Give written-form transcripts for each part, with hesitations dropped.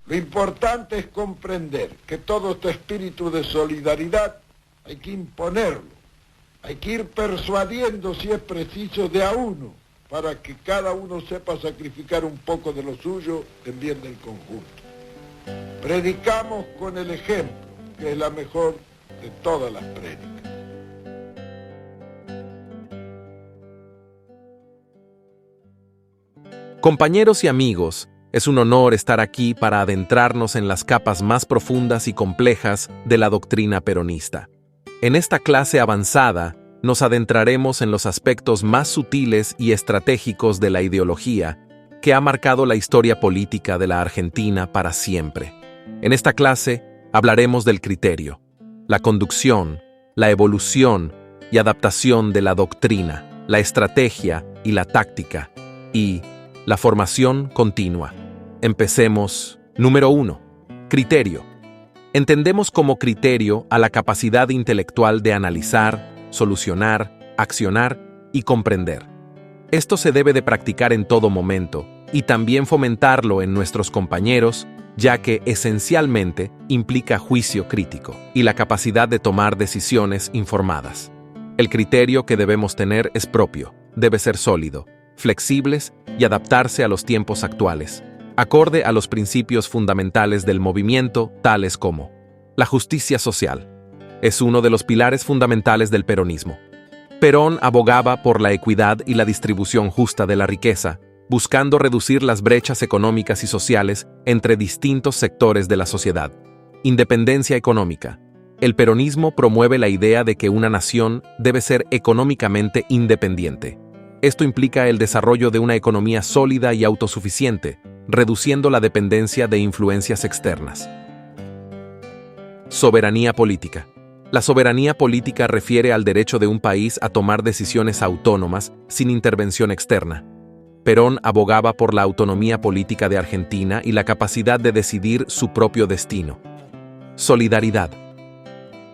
Lo importante es comprender que todo este espíritu de solidaridad hay que imponerlo, hay que ir persuadiendo si es preciso de a uno, para que cada uno sepa sacrificar un poco de lo suyo en bien del conjunto. Predicamos con el ejemplo, que es la mejor de todas las prédicas. Compañeros y amigos, es un honor estar aquí para adentrarnos en las capas más profundas y complejas de la doctrina peronista. En esta clase avanzada, nos adentraremos en los aspectos más sutiles y estratégicos de la ideología que ha marcado la historia política de la Argentina para siempre. En esta clase hablaremos del criterio, la conducción, la evolución y adaptación de la doctrina, la estrategia y la táctica, y la formación continua. Empecemos. Número 1. Criterio. Entendemos como criterio a la capacidad intelectual de analizar, solucionar, accionar y comprender. Esto se debe de practicar en todo momento y también fomentarlo en nuestros compañeros, ya que esencialmente implica juicio crítico y la capacidad de tomar decisiones informadas. El criterio que debemos tener es propio, debe ser sólido, flexibles y adaptarse a los tiempos actuales, acorde a los principios fundamentales del movimiento, tales como la justicia social. Es uno de los pilares fundamentales del peronismo. Perón abogaba por la equidad y la distribución justa de la riqueza, buscando reducir las brechas económicas y sociales entre distintos sectores de la sociedad. Independencia económica. El peronismo promueve la idea de que una nación debe ser económicamente independiente. Esto implica el desarrollo de una economía sólida y autosuficiente, reduciendo la dependencia de influencias externas. Soberanía política. La soberanía política refiere al derecho de un país a tomar decisiones autónomas sin intervención externa. Perón abogaba por la autonomía política de Argentina y la capacidad de decidir su propio destino. Solidaridad.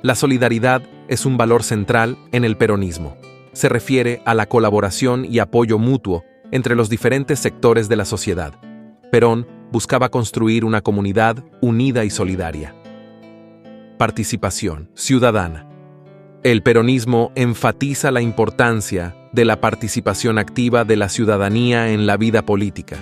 La solidaridad es un valor central en el peronismo. Se refiere a la colaboración y apoyo mutuo entre los diferentes sectores de la sociedad. Perón buscaba construir una comunidad unida y solidaria. Participación ciudadana. El peronismo enfatiza la importancia de la participación activa de la ciudadanía en la vida política.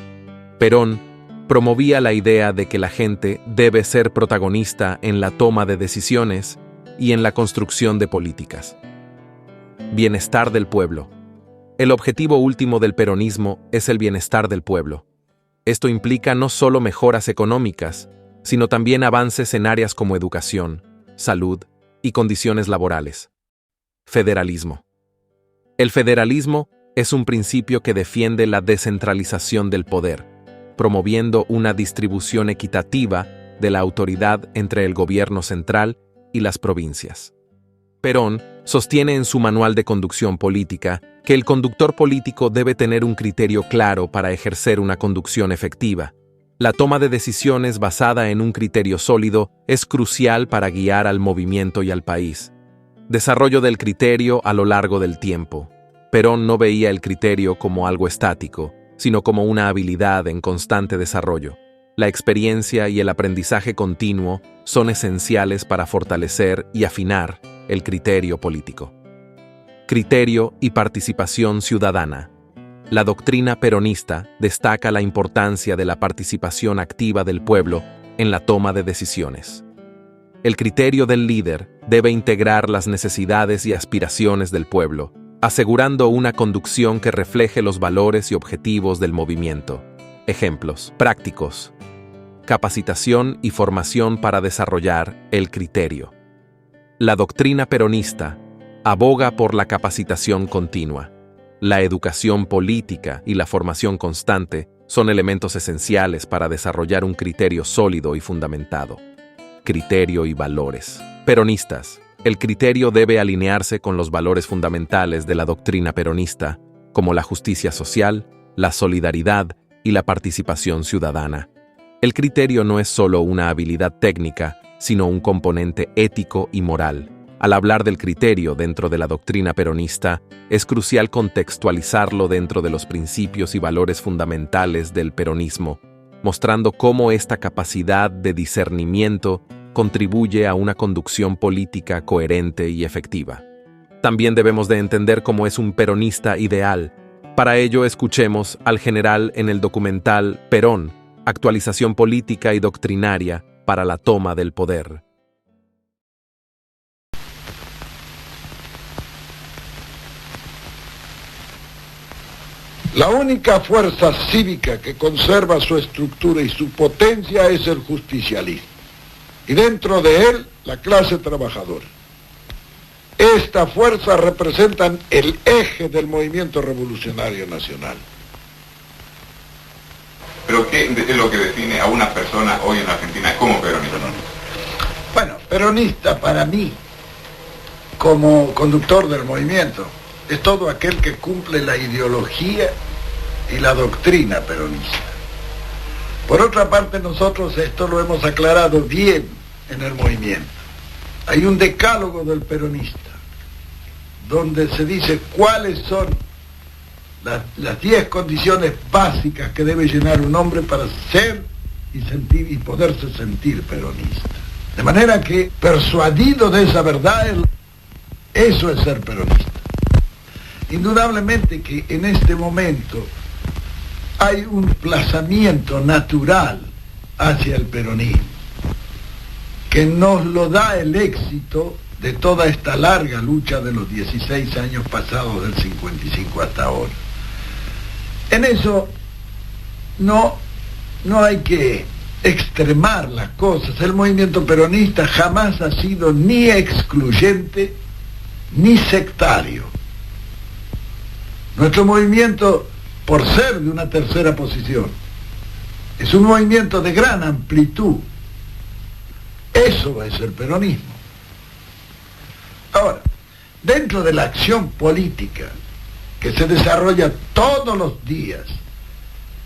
Perón promovía la idea de que la gente debe ser protagonista en la toma de decisiones y en la construcción de políticas. Bienestar del pueblo. El objetivo último del peronismo es el bienestar del pueblo. Esto implica no solo mejoras económicas, sino también avances en áreas como educación, salud y condiciones laborales. Federalismo. El federalismo es un principio que defiende la descentralización del poder, promoviendo una distribución equitativa de la autoridad entre el gobierno central y las provincias. Perón sostiene en su manual de conducción política que el conductor político debe tener un criterio claro para ejercer una conducción efectiva. La toma de decisiones basada en un criterio sólido es crucial para guiar al movimiento y al país. Desarrollo del criterio a lo largo del tiempo. Perón no veía el criterio como algo estático, sino como una habilidad en constante desarrollo. La experiencia y el aprendizaje continuo son esenciales para fortalecer y afinar el criterio político. Criterio y participación ciudadana. La doctrina peronista destaca la importancia de la participación activa del pueblo en la toma de decisiones. El criterio del líder debe integrar las necesidades y aspiraciones del pueblo, asegurando una conducción que refleje los valores y objetivos del movimiento. Ejemplos prácticos. Capacitación y formación para desarrollar el criterio. La doctrina peronista aboga por la capacitación continua. La educación política y la formación constante son elementos esenciales para desarrollar un criterio sólido y fundamentado. Criterio y valores. Peronistas. El criterio debe alinearse con los valores fundamentales de la doctrina peronista, como la justicia social, la solidaridad y la participación ciudadana. El criterio no es solo una habilidad técnica, sino un componente ético y moral. Al hablar del criterio dentro de la doctrina peronista, es crucial contextualizarlo dentro de los principios y valores fundamentales del peronismo, mostrando cómo esta capacidad de discernimiento contribuye a una conducción política coherente y efectiva. También debemos de entender cómo es un peronista ideal. Para ello escuchemos al general en el documental Perón, actualización política y doctrinaria para la toma del poder. La única fuerza cívica que conserva su estructura y su potencia es el justicialismo. Y dentro de él, la clase trabajadora. Estas fuerzas representan el eje del movimiento revolucionario nacional. ¿Pero qué es lo que define a una persona hoy en Argentina como peronista? Bueno, peronista para mí, como conductor del movimiento, es todo aquel que cumple la ideología y la doctrina peronista. Por otra parte, nosotros esto lo hemos aclarado bien en el movimiento. Hay un decálogo del peronista, donde se dice cuáles son las 10 condiciones básicas que debe llenar un hombre para ser y sentir y poderse sentir peronista. De manera que, persuadido de esa verdad, eso es ser peronista. Indudablemente que en este momento hay un desplazamiento natural hacia el peronismo, que nos lo da el éxito de toda esta larga lucha de los 16 años pasados del 55 hasta ahora. En eso no hay que extremar las cosas. El movimiento peronista jamás ha sido ni excluyente ni sectario. Nuestro movimiento, por ser de una tercera posición, es un movimiento de gran amplitud. Eso es el peronismo. Ahora, dentro de la acción política que se desarrolla todos los días,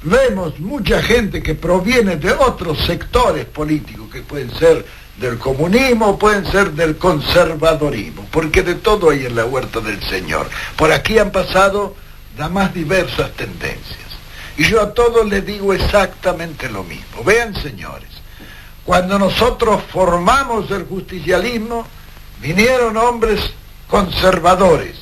vemos mucha gente que proviene de otros sectores políticos, que pueden ser del comunismo, pueden ser del conservadorismo, porque de todo hay en la huerta del Señor. Por aquí han pasado las más diversas tendencias. Y yo a todos les digo exactamente lo mismo. Vean, señores, cuando nosotros formamos el justicialismo, vinieron hombres conservadores,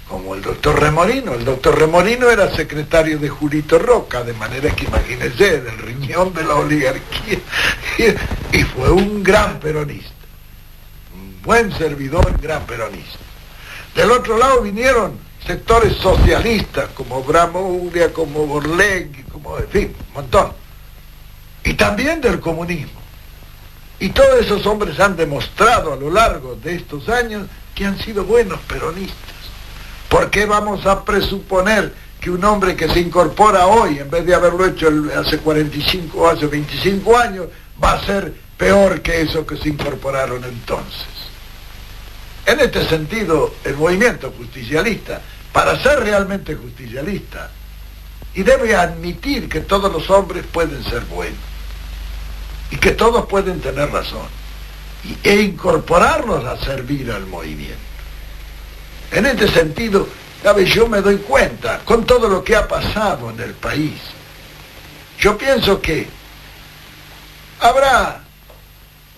como el doctor Remorino. El doctor Remorino era secretario de Julito Roca, de manera que imagínense, del riñón de la oligarquía, y fue un gran peronista, un buen servidor, gran peronista. Del otro lado vinieron sectores socialistas, como Bramuglia, como Borlegui, como, en fin, un montón, y también del comunismo. Y todos esos hombres han demostrado a lo largo de estos años que han sido buenos peronistas. ¿Por qué vamos a presuponer que un hombre que se incorpora hoy, en vez de haberlo hecho hace 45 o hace 25 años, va a ser peor que esos que se incorporaron entonces? En este sentido, el movimiento justicialista, para ser realmente justicialista, y debe admitir que todos los hombres pueden ser buenos, y que todos pueden tener razón, e incorporarlos a servir al movimiento. En este sentido, ¿sabe? Yo me doy cuenta, con todo lo que ha pasado en el país, yo pienso que habrá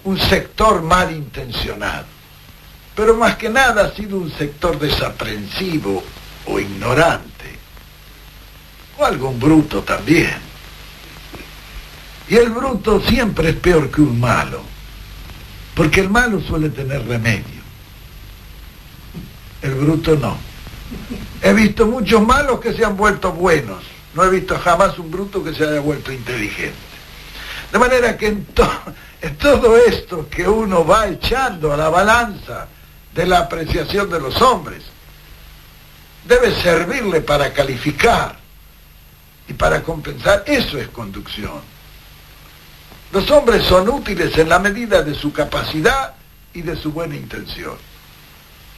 un sector malintencionado, pero más que nada ha sido un sector desaprensivo o ignorante, o algún bruto también. Y el bruto siempre es peor que un malo, porque el malo suele tener remedio, el bruto no. He visto muchos malos que se han vuelto buenos, no he visto jamás un bruto que se haya vuelto inteligente. De manera que en todo esto que uno va echando a la balanza de la apreciación de los hombres, debe servirle para calificar y para compensar. Eso es conducción. Los hombres son útiles en la medida de su capacidad y de su buena intención.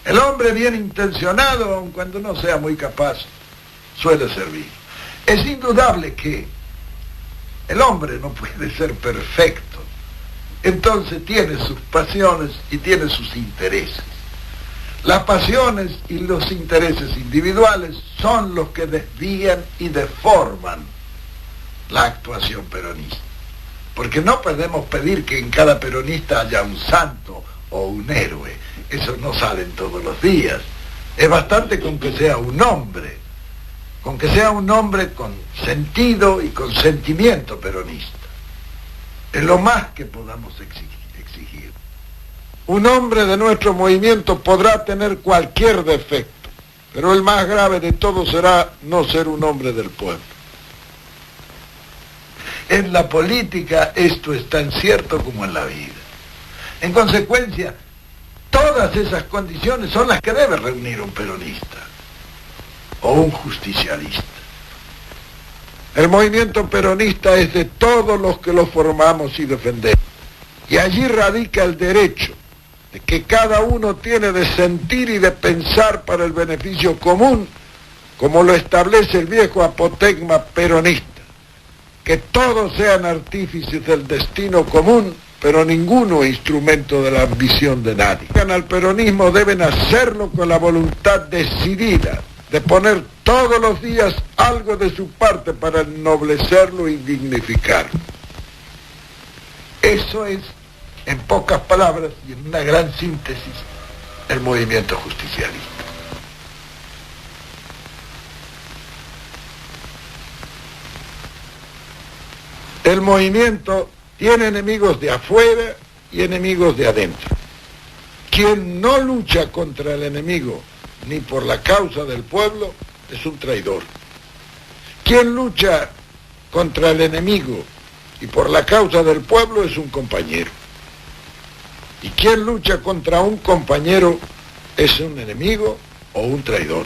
El hombre bien intencionado, aun cuando no sea muy capaz, suele servir. Es indudable que el hombre no puede ser perfecto, entonces tiene sus pasiones y tiene sus intereses. Las pasiones y los intereses individuales son los que desvían y deforman la actuación peronista. Porque no podemos pedir que en cada peronista haya un santo o un héroe. Eso no sale todos los días. Es bastante con que sea un hombre. Con que sea un hombre con sentido y con sentimiento peronista. Es lo más que podamos exigir. Un hombre de nuestro movimiento podrá tener cualquier defecto, pero el más grave de todo será no ser un hombre del pueblo. En la política esto es tan cierto como en la vida. En consecuencia, todas esas condiciones son las que debe reunir un peronista o un justicialista. El movimiento peronista es de todos los que lo formamos y defendemos. Y allí radica el derecho de que cada uno tiene de sentir y de pensar para el beneficio común, como lo establece el viejo apotegma peronista. Que todos sean artífices del destino común, pero ninguno instrumento de la ambición de nadie. Al peronismo deben hacerlo con la voluntad decidida de poner todos los días algo de su parte para ennoblecerlo y dignificarlo. Eso es, en pocas palabras y en una gran síntesis, el movimiento justicialista. El movimiento tiene enemigos de afuera y enemigos de adentro. Quien no lucha contra el enemigo ni por la causa del pueblo es un traidor. Quien lucha contra el enemigo y por la causa del pueblo es un compañero. Y quien lucha contra un compañero es un enemigo o un traidor.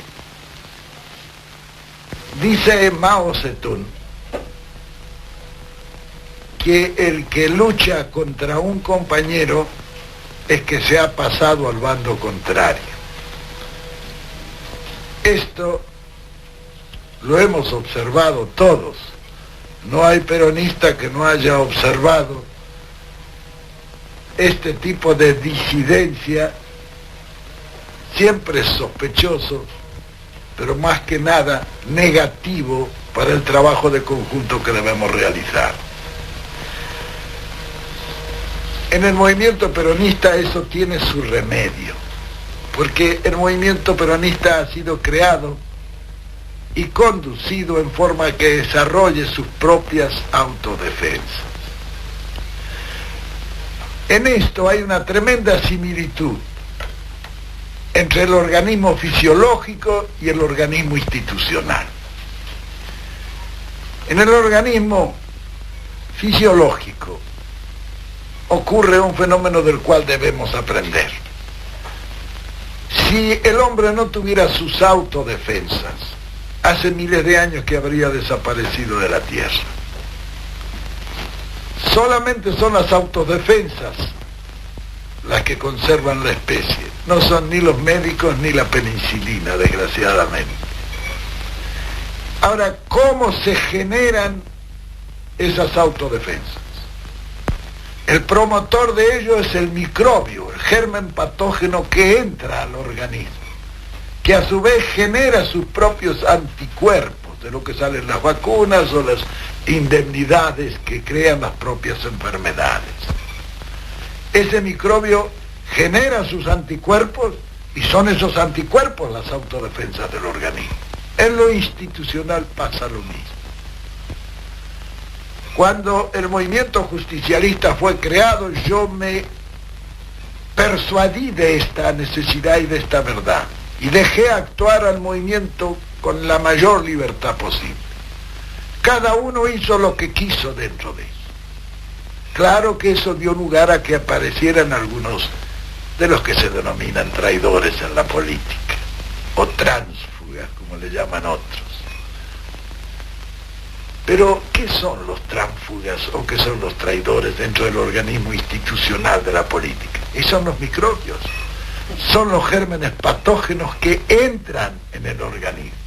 Dice Mao Zedong que el que lucha contra un compañero es que se ha pasado al bando contrario. Esto lo hemos observado todos. No hay peronista que no haya observado este tipo de disidencia, siempre sospechoso, pero más que nada negativo para el trabajo de conjunto que debemos realizar. En el movimiento peronista eso tiene su remedio, porque el movimiento peronista ha sido creado y conducido en forma que desarrolle sus propias autodefensas. En esto hay una tremenda similitud entre el organismo fisiológico y el organismo institucional. En el organismo fisiológico ocurre un fenómeno del cual debemos aprender. Si el hombre no tuviera sus autodefensas, hace miles de años que habría desaparecido de la Tierra. Solamente son las autodefensas las que conservan la especie. No son ni los médicos ni la penicilina, desgraciadamente. Ahora, ¿cómo se generan esas autodefensas? El promotor de ello es el microbio, el germen patógeno que entra al organismo, que a su vez genera sus propios anticuerpos, de lo que salen las vacunas o las indemnidades que crean las propias enfermedades. Ese microbio genera sus anticuerpos y son esos anticuerpos las autodefensas del organismo. En lo institucional pasa lo mismo. Cuando el movimiento justicialista fue creado, yo me persuadí de esta necesidad y de esta verdad y dejé actuar al movimiento con la mayor libertad posible. Cada uno hizo lo que quiso dentro de eso. Claro que eso dio lugar a que aparecieran algunos de los que se denominan traidores en la política, o tránsfugas, como le llaman otros. Pero, ¿qué son los tránsfugas o qué son los traidores dentro del organismo institucional de la política? Y son los microbios, son los gérmenes patógenos que entran en el organismo.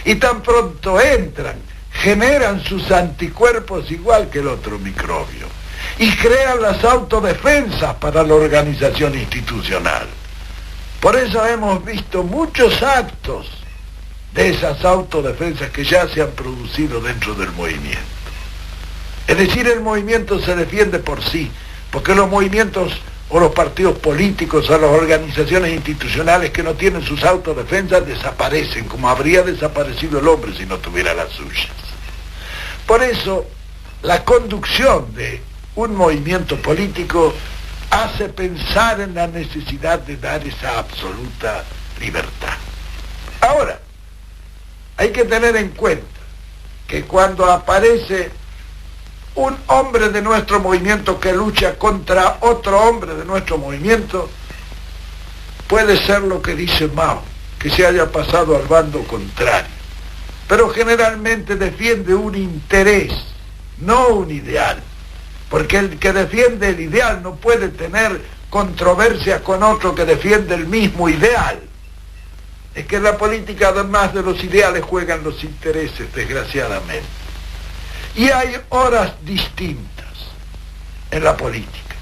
Y tan pronto entran, generan sus anticuerpos igual que el otro microbio. Y crean las autodefensas para la organización institucional. Por eso hemos visto muchos actos de esas autodefensas que ya se han producido dentro del movimiento. Es decir, el movimiento se defiende por sí, porque los movimientos o los partidos políticos o las organizaciones institucionales que no tienen sus autodefensas desaparecen, como habría desaparecido el hombre si no tuviera las suyas. Por eso, la conducción de un movimiento político hace pensar en la necesidad de dar esa absoluta libertad. Ahora, hay que tener en cuenta que cuando aparece un hombre de nuestro movimiento que lucha contra otro hombre de nuestro movimiento, puede ser lo que dice Mao, que se haya pasado al bando contrario, pero generalmente defiende un interés, no un ideal, porque el que defiende el ideal no puede tener controversia con otro que defiende el mismo ideal. Es que en la política, además de los ideales, juegan los intereses, desgraciadamente. Y hay horas distintas en la política.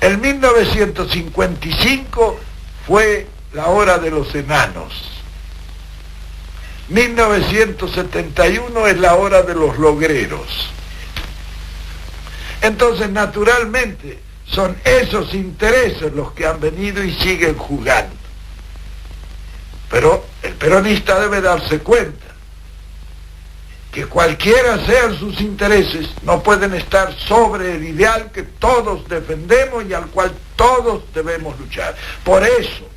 En 1955 fue la hora de los enanos. 1971 es la hora de los logreros. Entonces, naturalmente, son esos intereses los que han venido y siguen jugando. Pero el peronista debe darse cuenta que cualquiera sean sus intereses, no pueden estar sobre el ideal que todos defendemos y al cual todos debemos luchar. Por eso,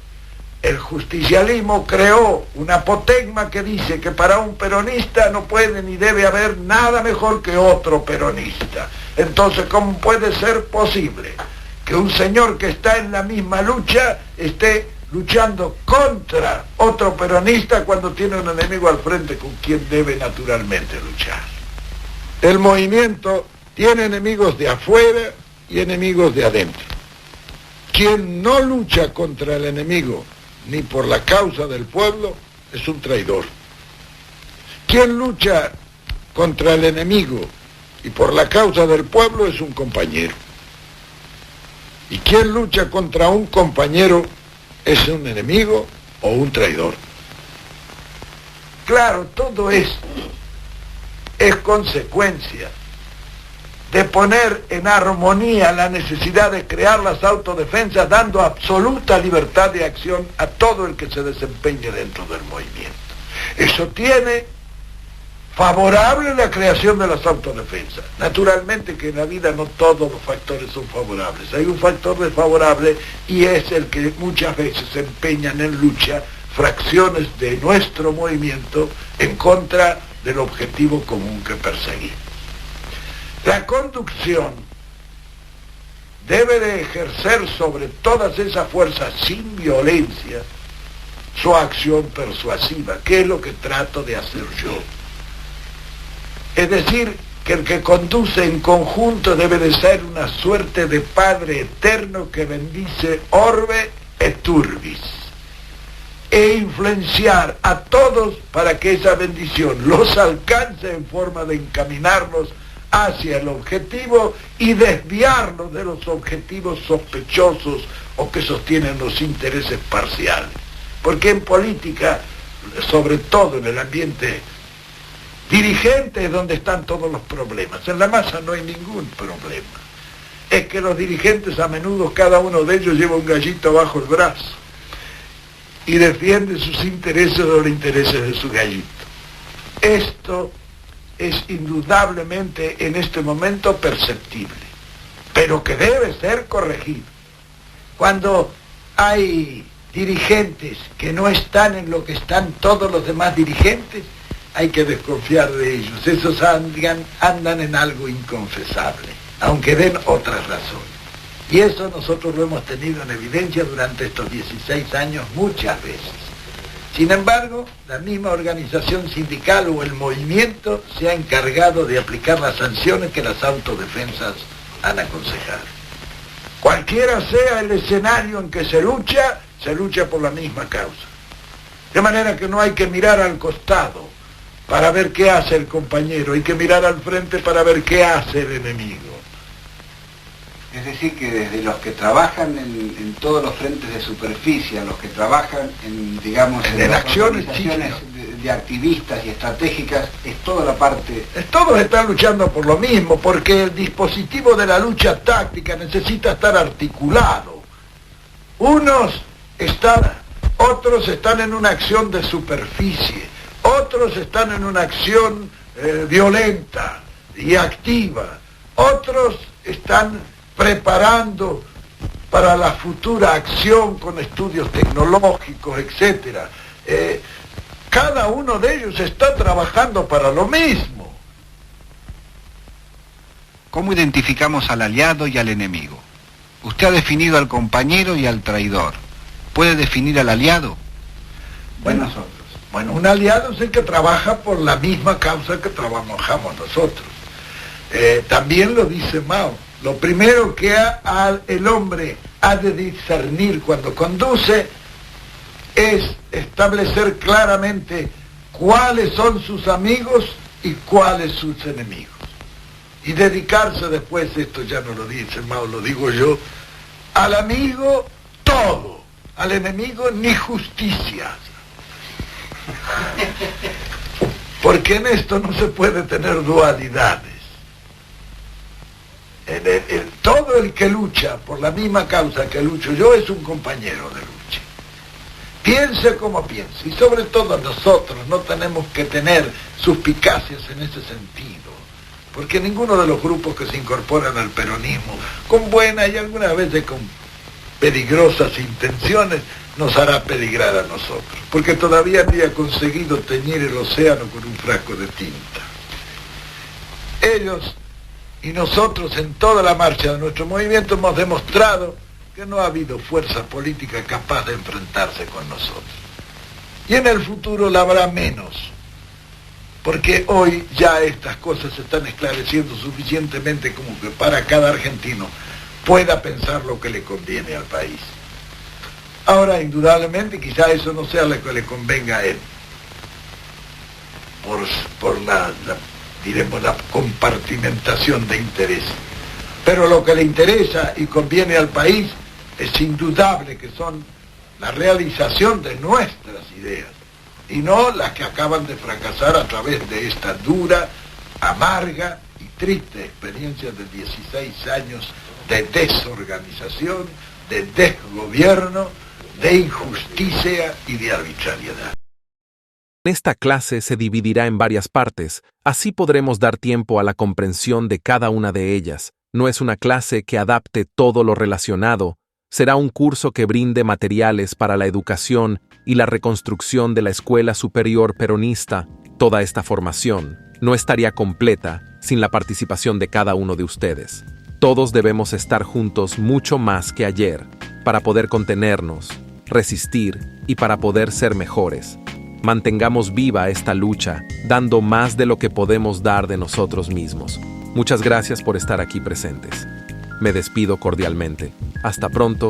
el justicialismo creó un apotegma que dice que para un peronista no puede ni debe haber nada mejor que otro peronista. Entonces, ¿cómo puede ser posible que un señor que está en la misma lucha esté luchando contra otro peronista cuando tiene un enemigo al frente con quien debe naturalmente luchar? El movimiento tiene enemigos de afuera y enemigos de adentro. Quien no lucha contra el enemigo ni por la causa del pueblo es un traidor. Quien lucha contra el enemigo y por la causa del pueblo es un compañero. Y quien lucha contra un compañero es un enemigo o un traidor. Claro, todo esto es consecuencia de poner en armonía la necesidad de crear las autodefensas, dando absoluta libertad de acción a todo el que se desempeñe dentro del movimiento. Eso tiene favorable la creación de las autodefensas. Naturalmente que en la vida no todos los factores son favorables. Hay un factor desfavorable y es el que muchas veces se empeñan en lucha fracciones de nuestro movimiento en contra del objetivo común que perseguimos. La conducción debe de ejercer sobre todas esas fuerzas sin violencia su acción persuasiva, que es lo que trato de hacer yo. Es decir, que el que conduce en conjunto debe de ser una suerte de Padre eterno que bendice orbe et urbis, e influenciar a todos para que esa bendición los alcance en forma de encaminarlos hacia el objetivo y desviarlos de los objetivos sospechosos o que sostienen los intereses parciales. Porque en política, sobre todo en el ambiente dirigente, es donde están todos los problemas. En la masa no hay ningún problema. Es que los dirigentes a menudo, cada uno de ellos lleva un gallito bajo el brazo y defiende sus intereses o los intereses de su gallito. Esto es indudablemente en este momento perceptible, pero que debe ser corregido. Cuando hay dirigentes que no están en lo que están todos los demás dirigentes, hay que desconfiar de ellos. Esos andan en algo inconfesable, aunque den otras razones. Y eso nosotros lo hemos tenido en evidencia durante estos 16 años muchas veces. Sin embargo, la misma organización sindical o el movimiento se ha encargado de aplicar las sanciones que las autodefensas han aconsejado. Cualquiera sea el escenario en que se lucha por la misma causa. De manera que no hay que mirar al costado para ver qué hace el compañero, hay que mirar al frente para ver qué hace el enemigo. Es decir, que desde los que trabajan en todos los frentes de superficie, a los que trabajan en, digamos, en las acciones, de activistas y estratégicas, es toda la parte... Todos están luchando por lo mismo, porque el dispositivo de la lucha táctica necesita estar articulado. Otros están en una acción de superficie, otros están en una acción violenta y activa, otros están preparando para la futura acción con estudios tecnológicos, etc. Cada uno de ellos está trabajando para lo mismo. ¿Cómo identificamos al aliado y al enemigo? Usted ha definido al compañero y al traidor. ¿Puede definir al aliado? Bueno, un aliado es el que trabaja por la misma causa que trabajamos nosotros. También lo dice Mao. Lo primero que el hombre ha de discernir cuando conduce es establecer claramente cuáles son sus amigos y cuáles sus enemigos. Y dedicarse después, esto ya no lo dice Mao, lo digo yo, al amigo todo, al enemigo ni justicia. Porque en esto no se puede tener dualidades. Todo el que lucha por la misma causa que lucho yo es un compañero de lucha. Piense como piense, y sobre todo nosotros no tenemos que tener suspicacias en ese sentido, porque ninguno de los grupos que se incorporan al peronismo, con buenas y algunas veces con peligrosas intenciones, nos hará peligrar a nosotros, porque todavía había conseguido teñir el océano con un frasco de tinta. Ellos y nosotros en toda la marcha de nuestro movimiento hemos demostrado que no ha habido fuerza política capaz de enfrentarse con nosotros. Y en el futuro la habrá menos, porque hoy ya estas cosas se están esclareciendo suficientemente como que para cada argentino pueda pensar lo que le conviene al país. Ahora, indudablemente, quizá eso no sea lo que le convenga a él, por la compartimentación de interés. Pero lo que le interesa y conviene al país es indudable que son la realización de nuestras ideas, y no las que acaban de fracasar a través de esta dura, amarga y triste experiencia de 16 años de desorganización, de desgobierno, de injusticia y de arbitrariedad. Esta clase se dividirá en varias partes, así podremos dar tiempo a la comprensión de cada una de ellas. No es una clase que adapte todo lo relacionado, será un curso que brinde materiales para la educación y la reconstrucción de la Escuela Superior Peronista. Toda esta formación no estaría completa sin la participación de cada uno de ustedes. Todos debemos estar juntos mucho más que ayer, para poder contenernos, resistir y para poder ser mejores. Mantengamos viva esta lucha, dando más de lo que podemos dar de nosotros mismos. Muchas gracias por estar aquí presentes. Me despido cordialmente. Hasta pronto